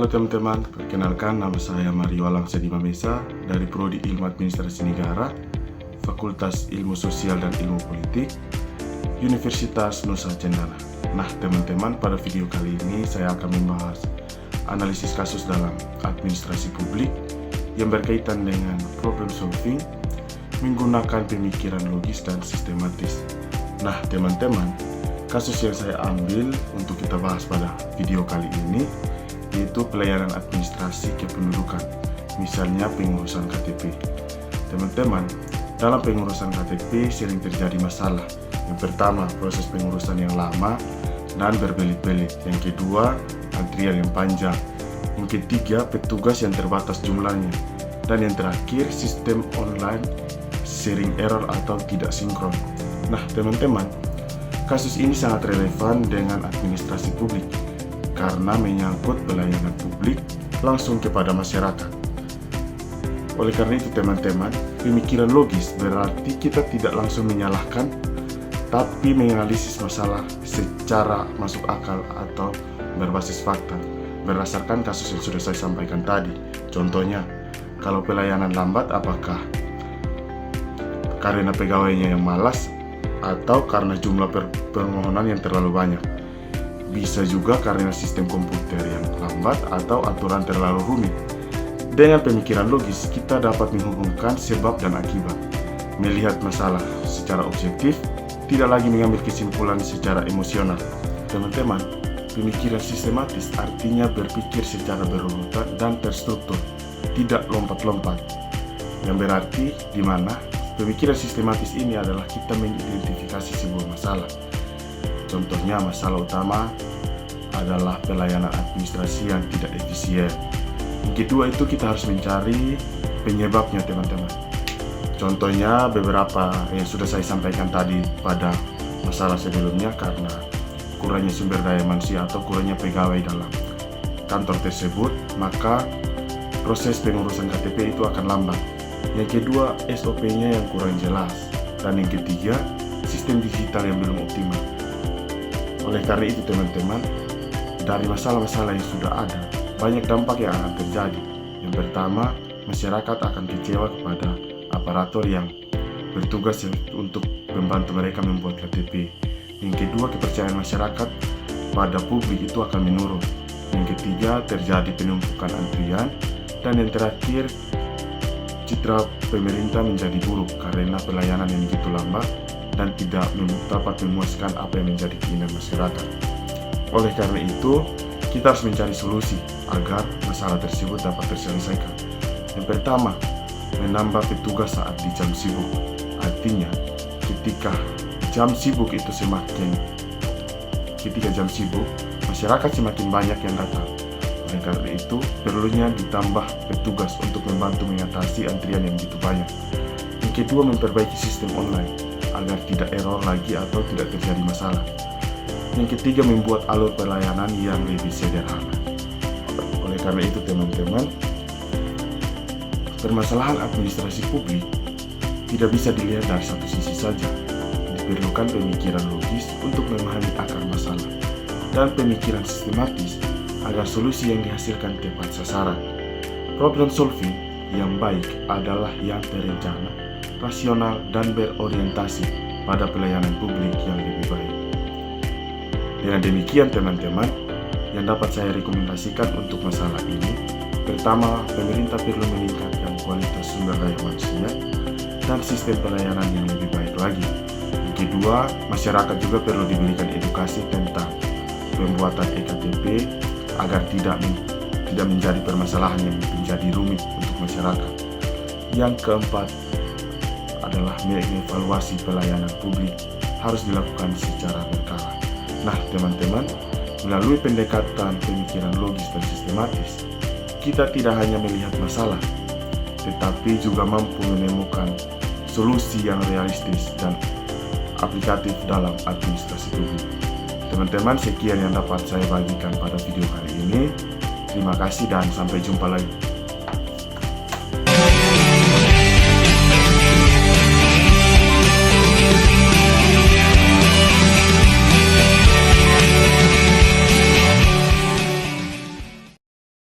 Halo teman-teman, perkenalkan nama saya Mario Alang Sedima Mesa dari Prodi Ilmu Administrasi Negara, Fakultas Ilmu Sosial dan Ilmu Politik, Universitas Nusa Cendana. Nah teman-teman, pada video kali ini saya akan membahas analisis kasus dalam administrasi publik yang berkaitan dengan problem solving menggunakan pemikiran logis dan sistematis. Nah teman-teman, kasus yang saya ambil untuk kita bahas pada video kali ini yaitu pelayanan administrasi kependudukan, misalnya pengurusan KTP. Teman-teman, dalam pengurusan KTP sering terjadi masalah. Yang pertama, proses pengurusan yang lama dan berbelit-belit. Yang kedua, antrian yang panjang. Yang ketiga, petugas yang terbatas jumlahnya. Dan yang terakhir, sistem online sering error atau tidak sinkron. Nah, teman-teman, kasus ini sangat relevan dengan administrasi publik karena menyangkut pelayanan publik langsung kepada masyarakat. Oleh karena itu teman-teman, pemikiran logis berarti kita tidak langsung menyalahkan, tapi menganalisis masalah secara masuk akal atau berbasis fakta, berdasarkan kasus yang sudah saya sampaikan tadi. Contohnya, kalau pelayanan lambat, apakah karena pegawainya yang malas atau karena jumlah permohonan yang terlalu banyak? Bisa juga karena sistem komputer yang lambat atau aturan terlalu rumit. Dengan pemikiran logis, kita dapat menghubungkan sebab dan akibat, melihat masalah secara objektif, tidak lagi mengambil kesimpulan secara emosional. Teman-teman, pemikiran sistematis artinya berpikir secara berurutan dan terstruktur, tidak lompat-lompat. Yang berarti di mana pemikiran sistematis ini adalah kita mengidentifikasi sebuah masalah. Contohnya, masalah utama adalah pelayanan administrasi yang tidak efisien. Yang kedua itu kita harus mencari penyebabnya teman-teman. Contohnya beberapa yang sudah saya sampaikan tadi pada masalah sebelumnya, karena kurangnya sumber daya manusia atau kurangnya pegawai dalam kantor tersebut, maka proses pengurusan KTP itu akan lambat. Yang kedua, SOP-nya yang kurang jelas. Dan yang ketiga, sistem digital yang belum optimal. Oleh karena itu teman-teman, dari masalah-masalah yang sudah ada, banyak dampak yang akan terjadi. Yang pertama, masyarakat akan kecewa kepada aparatur yang bertugas untuk membantu mereka membuat KTP. Yang kedua, kepercayaan masyarakat pada publik itu akan menurun. Yang ketiga, terjadi penumpukan antrian. Dan yang terakhir, citra pemerintah menjadi buruk karena pelayanan yang begitu lambat dan tidak dapat memuaskan apa yang menjadi keinginan masyarakat. Oleh karena itu, kita harus mencari solusi agar masalah tersebut dapat terselesaikan. Yang pertama, menambah petugas saat di jam sibuk. Artinya, ketika jam sibuk, masyarakat semakin banyak yang datang. Oleh karena itu, perlunya ditambah petugas untuk membantu mengatasi antrian yang begitu banyak. Yang kedua, memperbaiki sistem online agar tidak error lagi atau tidak terjadi masalah. Yang ketiga, membuat alur pelayanan yang lebih sederhana. Oleh karena itu teman-teman, permasalahan administrasi publik tidak bisa dilihat dari satu sisi saja. Diperlukan pemikiran logis untuk memahami akar masalah dan pemikiran sistematis agar solusi yang dihasilkan tepat sasaran. Problem solving yang baik adalah yang terencana, rasional, dan berorientasi pada pelayanan publik yang lebih baik. Dengan demikian teman-teman, yang dapat saya rekomendasikan untuk masalah ini, pertama, pemerintah perlu meningkatkan kualitas sumber daya manusia dan sistem pelayanan yang lebih baik lagi. Yang kedua, masyarakat juga perlu diberikan edukasi tentang pembuatan eKTP agar tidak menjadi permasalahan yang menjadi rumit untuk masyarakat. Yang keempat adalah mengevaluasi pelayanan publik harus dilakukan secara berkala. Nah teman-teman, melalui pendekatan pemikiran logis dan sistematis, kita tidak hanya melihat masalah, tetapi juga mampu menemukan solusi yang realistis dan aplikatif dalam administrasi publik. Teman-teman, sekian yang dapat saya bagikan pada video kali ini. Terima kasih dan sampai jumpa lagi.